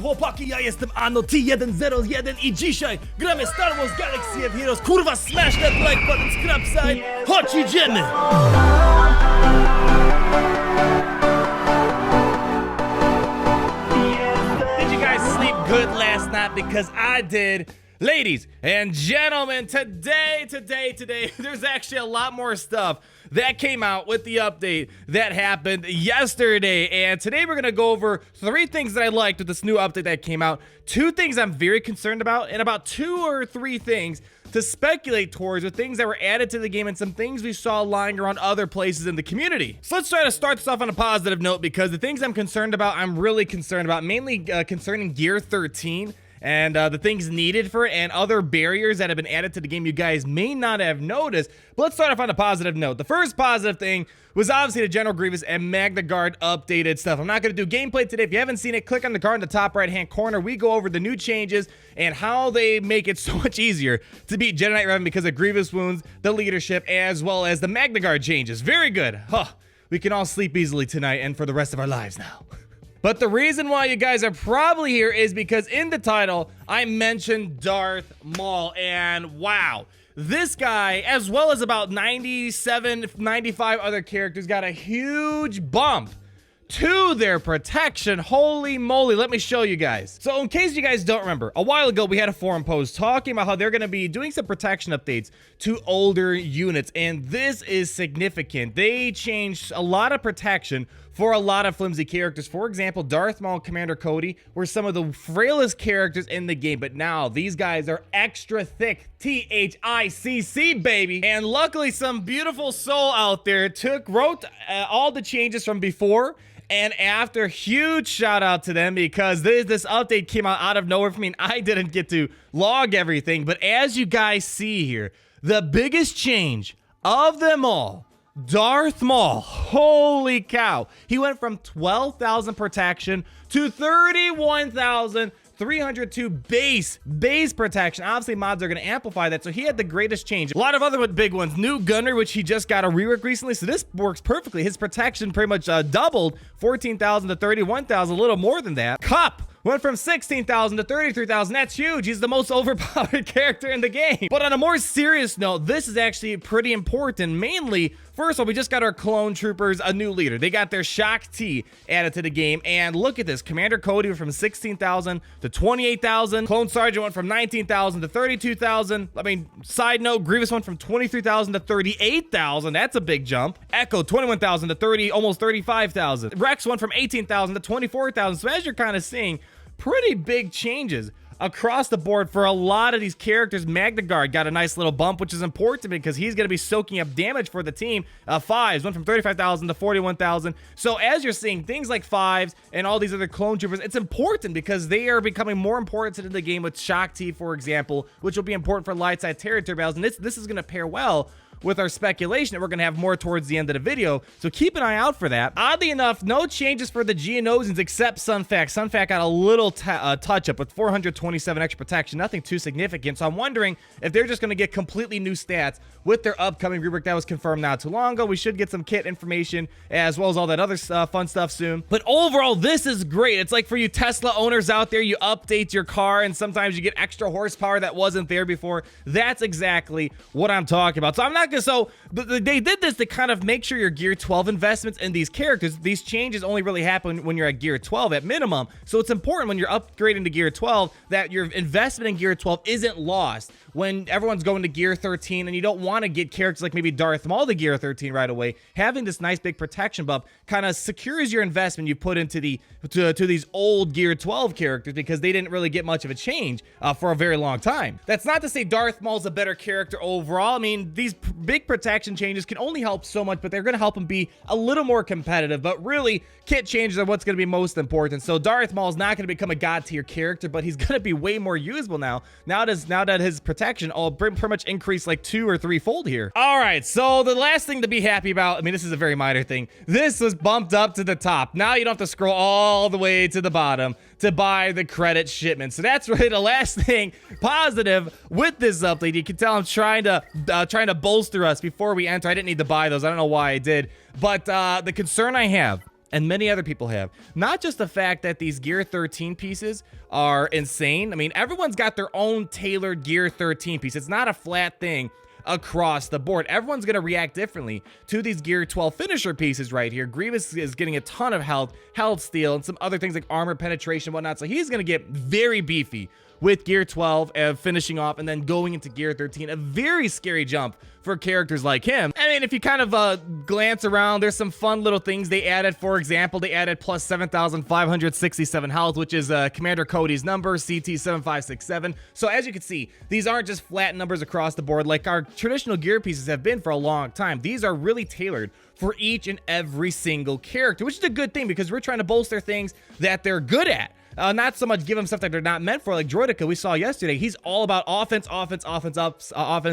chłopaki, ja jestem Ano T101 i dzisiaj gramy Star Wars Galaxy of Heroes. Kurwa, smash that like button, scrap side, chodź idziemy! Did you guys sleep good last night? Because I did. Ladies and gentlemen, today, there's actually a lot more stuff that came out with the update that happened yesterday. And today we're going to go over 3 things that I liked with this new update that came out, 2 things I'm very concerned about, and about 2 or 3 things to speculate towards with things that were added to the game and some things we saw lying around other places in the community. So let's try to start this off on a positive note, because the things I'm concerned about, I'm really concerned about, mainly concerning Gear 13. And the things needed for it and other barriers that have been added to the game you guys may not have noticed. But let's start off on a positive note. The first positive thing was obviously the General Grievous and Magna Guard updated stuff. I'm not going to do gameplay today. If you haven't seen it, click on the card in the top right hand corner. We go over the new changes and how they make it so much easier to beat Jedi Knight Revan because of Grievous wounds, the leadership, as well as the Magna Guard changes. Very good. We can all sleep easily tonight and for the rest of our lives now. But the reason why you guys are probably here is because in the title, I mentioned Darth Maul. And wow, this guy, as well as about 97, 95 other characters, got a huge bump to their protection. Holy moly, let me show you guys. So in case you guys don't remember, a while ago we had a forum post talking about how they're going to be doing some protection updates to older units, and this is significant. They changed a lot of protection for a lot of flimsy characters. For example, Darth Maul and Commander Cody were some of the frailest characters in the game, but now these guys are extra thick, T-H-I-C-C, baby. And luckily, some beautiful soul out there wrote all the changes from before and after. Huge shout out to them, because this update came out of nowhere for me, and I didn't get to log everything. But as you guys see here, the biggest change of them all, Darth Maul, holy cow. He went from 12,000 protection to 31,302 base protection. Obviously, mods are going to amplify that, so he had the greatest change. A lot of other big ones. New Gunner, which he just got a rework recently, so this works perfectly. His protection pretty much doubled, 14,000 to 31,000, a little more than that. Cup went from 16,000 to 33,000. That's huge. He's the most overpowered character in the game. But on a more serious note, this is actually pretty important. Mainly, first of all, we just got our clone troopers a new leader. They got their Shock T added to the game. And look at this. Commander Cody went from 16,000 to 28,000. Clone Sergeant went from 19,000 to 32,000. I mean, side note, Grievous went from 23,000 to 38,000. That's a big jump. Echo, 21,000 to almost 35,000. Rex went from 18,000 to 24,000. So as you're kind of seeing, pretty big changes across the board for a lot of these characters. Magna Guard got a nice little bump, which is important because he's going to be soaking up damage for the team. Fives went from 35,000 to 41,000. So as you're seeing things like Fives and all these other clone troopers, it's important because they are becoming more important to the game with Shock T, for example, which will be important for light side territory battles. And this is going to pair well with our speculation that we're going to have more towards the end of the video, so keep an eye out for that. Oddly enough, no changes for the Geonosians except Sunfac. Sunfac got a little touch-up with 427 extra protection, nothing too significant, so I'm wondering if they're just going to get completely new stats with their upcoming rework that was confirmed not too long ago. We should get some kit information as well as all that other fun stuff soon. But overall, this is great. It's like for you Tesla owners out there, you update your car and sometimes you get extra horsepower that wasn't there before. That's exactly what I'm talking about. So I'm not they did this to kind of make sure your Gear 12 investments in these characters, these changes only really happen when you're at Gear 12 at minimum. So it's important when you're upgrading to Gear 12 that your investment in Gear 12 isn't lost when everyone's going to Gear 13 and you don't want to get characters like maybe Darth Maul to Gear 13 right away. Having this nice big protection bump kind of secures your investment you put into to these old Gear 12 characters, because they didn't really get much of a change for a very long time. That's not to say Darth Maul's a better character overall. I mean, these big protection changes can only help so much, but they're going to help him be a little more competitive. But really, kit changes are what's going to be most important. So Darth Maul's not going to become a god tier character, but he's going to be way more usable now that his protection all pretty much increased like 2 or 3-fold here. All right, so the last thing to be happy about, I mean, this is a very minor thing. This was bumped up to the top. Now you don't have to scroll all the way to the bottom to buy the credit shipment. So that's really the last thing positive with this update. You can tell I'm trying to bolster us before we enter. I didn't need to buy those. I don't know why I did. But the concern I have and many other people have. Not just the fact that these Gear 13 pieces are insane. I mean, everyone's got their own tailored Gear 13 piece. It's not a flat thing across the board. Everyone's going to react differently to these Gear 12 finisher pieces right here. Grievous is getting a ton of health steal, and some other things like armor penetration and whatnot. So he's going to get very beefy with Gear 12 finishing off and then going into Gear 13. A very scary jump for characters like him. I mean, if you kind of glance around, there's some fun little things they added. For example, they added plus 7,567 health, which is Commander Cody's number, CT7567. So as you can see, these aren't just flat numbers across the board like our traditional gear pieces have been for a long time. These are really tailored for each and every single character, which is a good thing because we're trying to bolster things that they're good at. Not so much give them stuff that they're not meant for, like Droideka we saw yesterday. He's all about offense,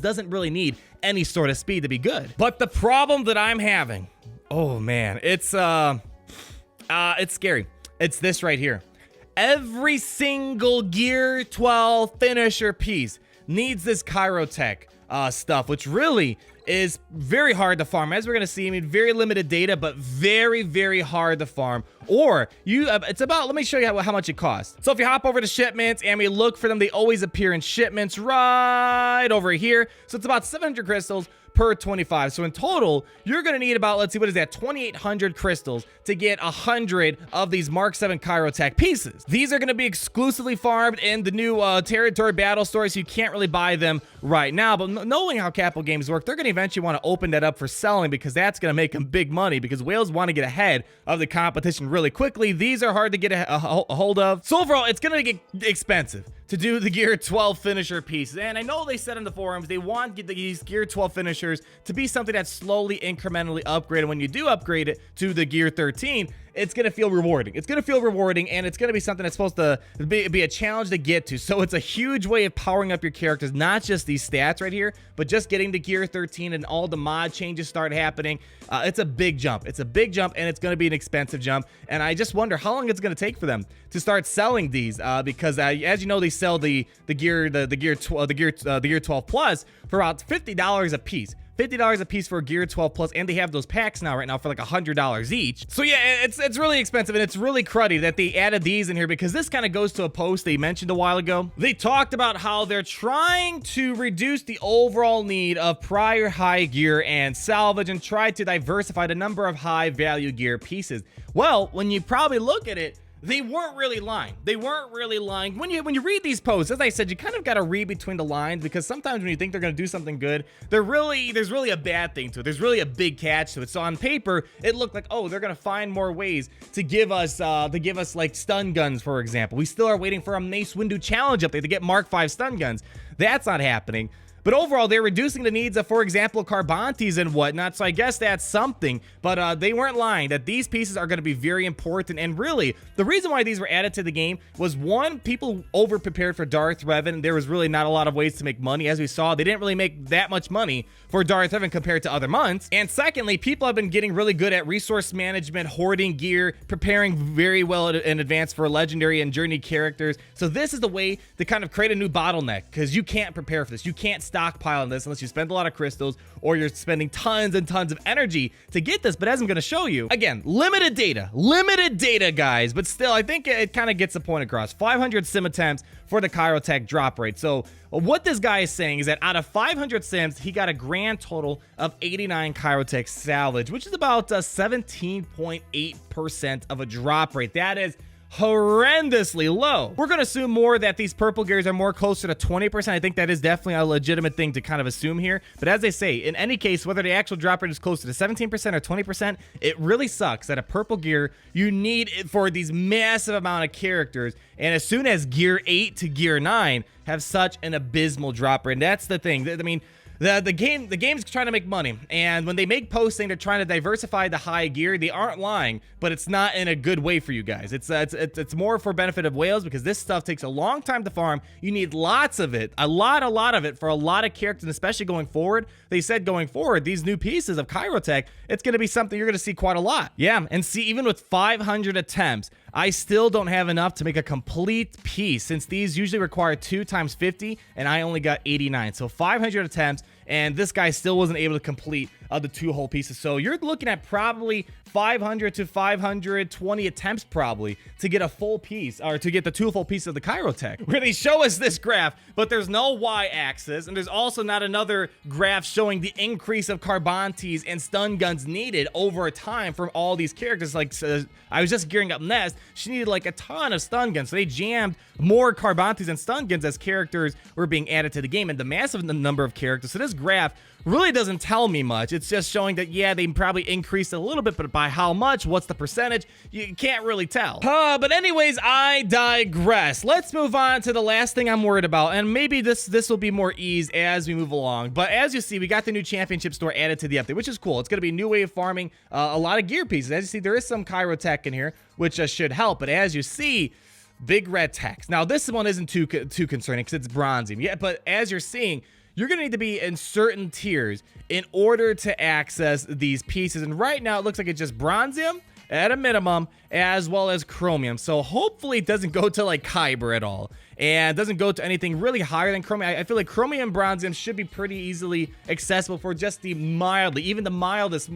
doesn't really need any sort of speed to be good. But the problem that I'm having, oh man, it's scary. It's this right here. Every single Gear 12 finisher piece needs this Kyrotech stuff, which really is very hard to farm. As we're going to see, I mean, very limited data, but very, very hard to farm. Or it's about, let me show you how much it costs. So if you hop over to shipments and we look for them, they always appear in shipments right over here. So it's about 700 crystals per 25. So in total, you're going to need about, let's see, what is that? 2,800 crystals to get 100 of these Mark 7 Kyrotech pieces. These are going to be exclusively farmed in the new territory battle story, so you can't really buy them right now. But knowing how Capital Games work, they're going to eventually want to open that up for selling because that's going to make them big money because whales want to get ahead of the competition really quickly. These are hard to get a hold of. So overall, it's going to get expensive to do the Gear 12 finisher pieces. And I know they said in the forums, they want these Gear 12 finishers to be something that's slowly, incrementally upgraded. When you do upgrade it to the Gear 13, it's going to feel rewarding. It's going to feel rewarding, and it's going to be something that's supposed to be a challenge to get to. So it's a huge way of powering up your characters, not just these stats right here, but just getting to Gear 13 and all the mod changes start happening. It's a big jump. It's a big jump, and it's going to be an expensive jump. And I just wonder how long it's going to take for them to start selling these, because as you know, they sell the Gear 12 Plus for about $50 a piece. $50 a piece for a Gear 12 Plus, and they have those packs now right now for like $100 each. So yeah, it's really expensive, and it's really cruddy that they added these in here because this kind of goes to a post they mentioned a while ago. They talked about how they're trying to reduce the overall need of prior high gear and salvage and try to diversify the number of high value gear pieces. Well, when you probably look at it, they weren't really lying. They weren't really lying. When you read these posts, as I said, you kind of got to read between the lines because sometimes when you think they're going to do something good, there's really a bad thing to it. There's really a big catch to it. So on paper, it looked like, oh, they're going to find more ways to give us like stun guns, for example. We still are waiting for a Mace Windu challenge update to get Mark 5 stun guns. That's not happening. But overall, they're reducing the needs of, for example, Carbantes and whatnot, so I guess that's something. But they weren't lying that these pieces are going to be very important. And really, the reason why these were added to the game was, one, people over-prepared for Darth Revan. There was really not a lot of ways to make money. As we saw, they didn't really make that much money for Darth Revan compared to other months. And secondly, people have been getting really good at resource management, hoarding gear, preparing very well in advance for legendary and journey characters. So this is the way to kind of create a new bottleneck, because you can't prepare for this. You can't stockpile on this unless you spend a lot of crystals or you're spending tons and tons of energy to get this. But as I'm going to show you, again, limited data, guys, but still, I think it kind of gets the point across. 500 sim attempts for the Kyrotech drop rate. So what this guy is saying is that out of 500 sims, he got a grand total of 89 Kyrotech salvage, which is about 17.8% of a drop rate. That is horrendously low. We're going to assume more that these purple gears are more closer to 20%. I think that is definitely a legitimate thing to kind of assume here. But as they say, in any case, whether the actual drop rate is closer to 17% or 20%, it really sucks that a purple gear you need it for these massive amount of characters. And as soon as Gear 8 to Gear 9 have such an abysmal drop rate, and that's the thing. I mean, the game's trying to make money, and when they make posts saying they're trying to diversify the high gear, they aren't lying, but it's not in a good way for you guys. It's more for benefit of whales, because this stuff takes a long time to farm. You need lots of it, a lot of it for a lot of characters, and especially going forward. They said going forward, these new pieces of Kyrotech, it's going to be something you're going to see quite a lot. Yeah, and see, even with 500 attempts, I still don't have enough to make a complete piece, since these usually require 2 times 50, and I only got 89. So 500 attempts, and this guy still wasn't able to complete the 2 whole pieces. So you're looking at probably 500 to 520 attempts probably to get a full piece, or to get the 2 full pieces of the Kyrotech, where they show us this graph, but there's no y-axis, and there's also not another graph showing the increase of Carbantes and stun guns needed over time from all these characters. Like, I was just gearing up Nest, she needed like a ton of stun guns, so they jammed more Carbantes and stun guns as characters were being added to the game, and the massive number of characters. So this graph really doesn't tell me much. It's just showing that, yeah, they probably increased a little bit, but by how much, what's the percentage, you can't really tell. But anyways, I digress. Let's move on to the last thing I'm worried about, and maybe this will be more ease as we move along. But as you see, we got the new championship store added to the update, which is cool. It's going to be a new way of farming a lot of gear pieces. As you see, there is some Kyrotech in here, which should help, but as you see, big red text. Now, this one isn't too concerning because it's bronzium. Yeah, but as you're seeing, you're going to need to be in certain tiers in order to access these pieces. And right now, it looks like it's just bronzium at a minimum, as well as chromium. So hopefully it doesn't go to like kyber at all, and doesn't go to anything really higher than chromium. I feel like chromium and bronzium should be pretty easily accessible for just the even the mildest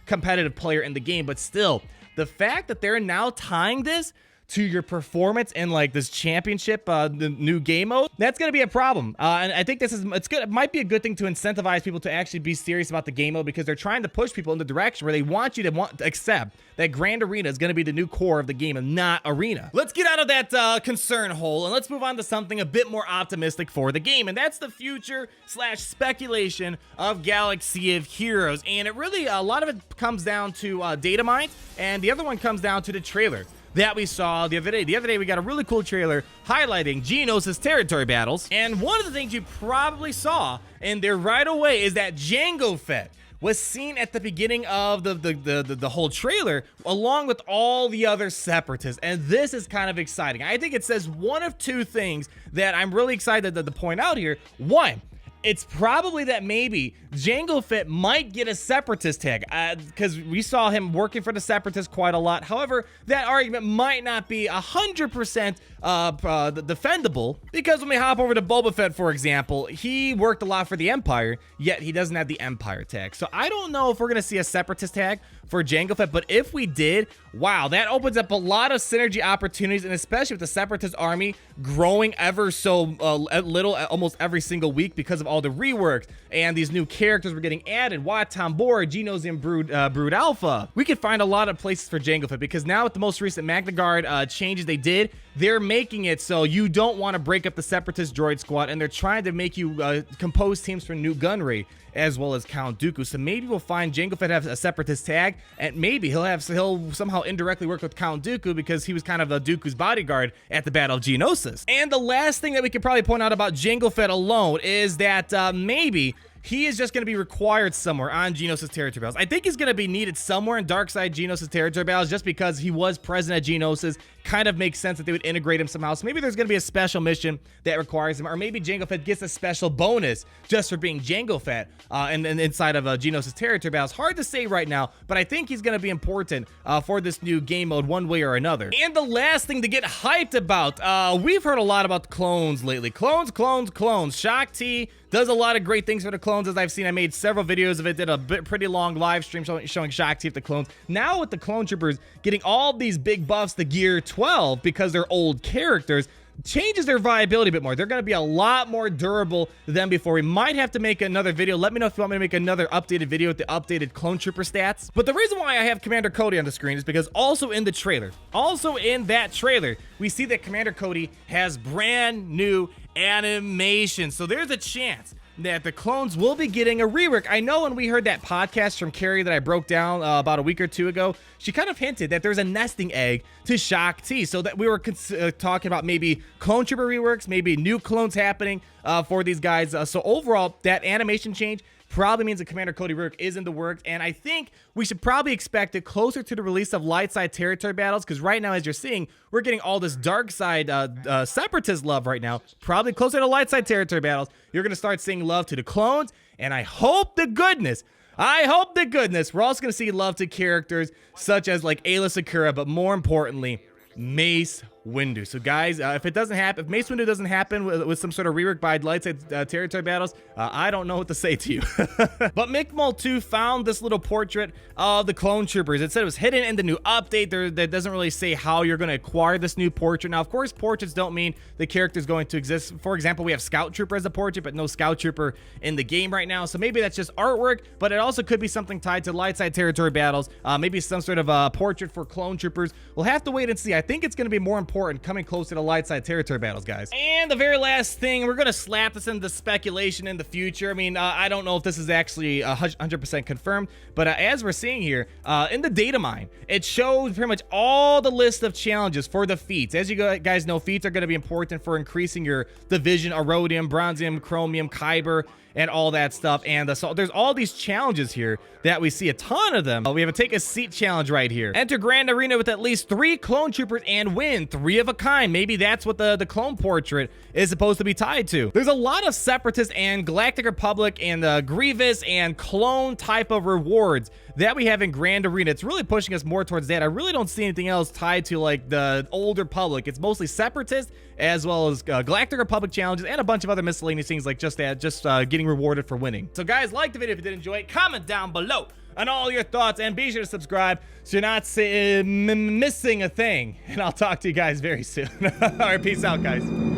competitive player in the game. But still, the fact that they're now tying this to your performance in like this championship, the new game mode, that's gonna be a problem. And I think it's good. It might be a good thing to incentivize people to actually be serious about the game mode, because they're trying to push people in the direction where they want you to accept that Grand Arena is gonna be the new core of the game and not Arena. Let's get out of that concern hole and let's move on to something a bit more optimistic for the game, and that's the future / speculation of Galaxy of Heroes. And it really, a lot of it comes down to data mines, and the other one comes down to the trailer that we saw the other day. The other day, we got a really cool trailer highlighting Geonosis territory battles. And one of the things you probably saw in there right away is that Jango Fett was seen at the beginning of the whole trailer, along with all the other Separatists. And this is kind of exciting. I think it says one of 2 things that I'm really excited to point out here. One, it's probably that maybe Jango Fett might get a Separatist tag, because we saw him working for the Separatists quite a lot. However, that argument might not be 100% defendable, because when we hop over to Boba Fett, for example, he worked a lot for the Empire, yet he doesn't have the Empire tag. So I don't know if we're going to see a Separatist tag for Jango Fett, but if we did, wow, that opens up a lot of synergy opportunities, and especially with the Separatist army growing ever so little almost every single week because of all the reworks and these new characters we're getting added, Wat Tambor, Genos, and Brood Alpha. We could find a lot of places for Jango Fett, because now with the most recent Magna Guard changes they did, they're making it so you don't want to break up the Separatist droid squad, and they're trying to make you compose teams for New Gunray as well as Count Dooku. So maybe we'll find Jango Fett have a Separatist tag, and maybe he'll somehow indirectly work with Count Dooku, because he was kind of Dooku's bodyguard at the Battle of Geonosis. And the last thing that we could probably point out about Jango Fett alone is that maybe he is just going to be required somewhere on Geonosis territory battles. I think he's going to be needed somewhere in Darkside Geonosis territory battles, just because he was present at Geonosis. Kind of makes sense that they would integrate him somehow. So maybe there's going to be a special mission that requires him, or maybe Jango Fett gets a special bonus just for being Jango Fett and inside of Geonosis territory battles. Hard to say right now, but I think he's going to be important for this new game mode one way or another. And the last thing to get hyped about, we've heard a lot about clones lately. Clones. Shock T does a lot of great things for the clones, as I've seen. I made several videos of it, did a pretty long live stream showing Shock T with the clones. Now with the clone troopers getting all these big buffs to Gear 12 because they're old characters, changes their viability a bit more. They're going to be a lot more durable than before. We might have to make another video. Let me know if you want me to make another updated video with the updated clone trooper stats. But the reason why I have Commander Cody on the screen is because also in that trailer, we see that Commander Cody has brand new animation. So there's a chance that the clones will be getting a rework. I know when we heard that podcast from Carrie that I broke down about a week or 2 ago, she kind of hinted that there's a nesting egg to Shock T, so that we were talking about maybe clone trooper reworks, maybe new clones happening for these guys. So overall, that animation change probably means that Commander Cody Rework is in the works, and I think we should probably expect it closer to the release of light side territory battles, because right now, as you're seeing, we're getting all this dark side Separatist love right now. Probably closer to light side territory battles, you're going to start seeing love to the clones, and I hope to goodness, we're also going to see love to characters such as like Ayla Sakura, but more importantly, Mace Windu. So guys, if it doesn't happen, if Mace Windu doesn't happen with some sort of rework by light side territory battles, I don't know what to say to you. But Mick Mall 2 found this little portrait of the clone troopers. It said it was hidden in the new update. That doesn't really say how you're going to acquire this new portrait. Now, of course, portraits don't mean the character is going to exist. For example, we have Scout Trooper as a portrait, but no Scout Trooper in the game right now. So maybe that's just artwork, but it also could be something tied to light side territory battles. Maybe some sort of portrait for clone troopers. We'll have to wait and see. I think it's going to be more important coming closer to light side territory battles, guys. And the very last thing, we're going to slap this into speculation in the future. I mean, I don't know if this is actually 100% confirmed, but as we're seeing here, in the data mine, it shows pretty much all the list of challenges for the feats. As you guys know, feats are going to be important for increasing your division, Erodium, Bronzium, Chromium, Kyber, and all that stuff. And so there's all these challenges here that we see a ton of them. We have a take a seat challenge right here. Enter Grand Arena with at least 3 clone troopers and win 3 of a kind. Maybe that's what the clone portrait is supposed to be tied to. There's a lot of Separatist and Galactic Republic and Grievous and clone type of rewards that we have in Grand Arena. It's really pushing us more towards that. I really don't see anything else tied to like the Old Republic. It's mostly Separatist as well as Galactic Republic challenges and a bunch of other miscellaneous things like just that, getting rewarded for winning. So guys, like the video if you did enjoy it. Comment down below on all your thoughts and be sure to subscribe so you're not missing a thing. And I'll talk to you guys very soon. All right, peace out, guys.